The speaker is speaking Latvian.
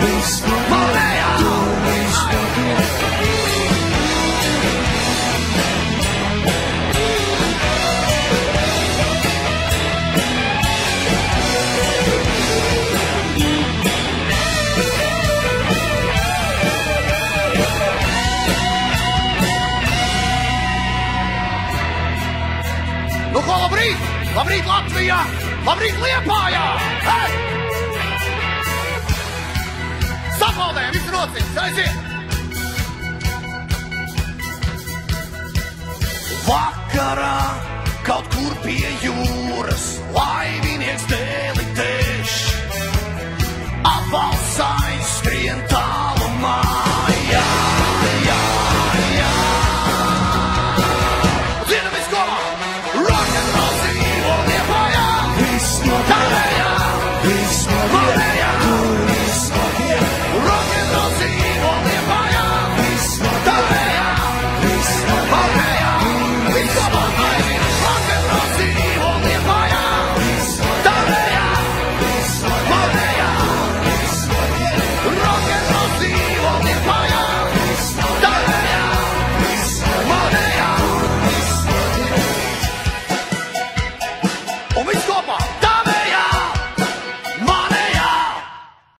Maldējā! Nu, ko, labrīt! Labrīt Latvijā! Labrīt Liepājā! Hei! Saplādējam, visi rociņas, aiziet! Vakarā kaut kur pie jūras laivinieks dēli tēš. Apvals aizskrien tālumā, jā, jā, jā. Dziedam visu kopā! Rock'n'roll dzīvo Liepājā! Viss no tavējā! Viss no tavējā!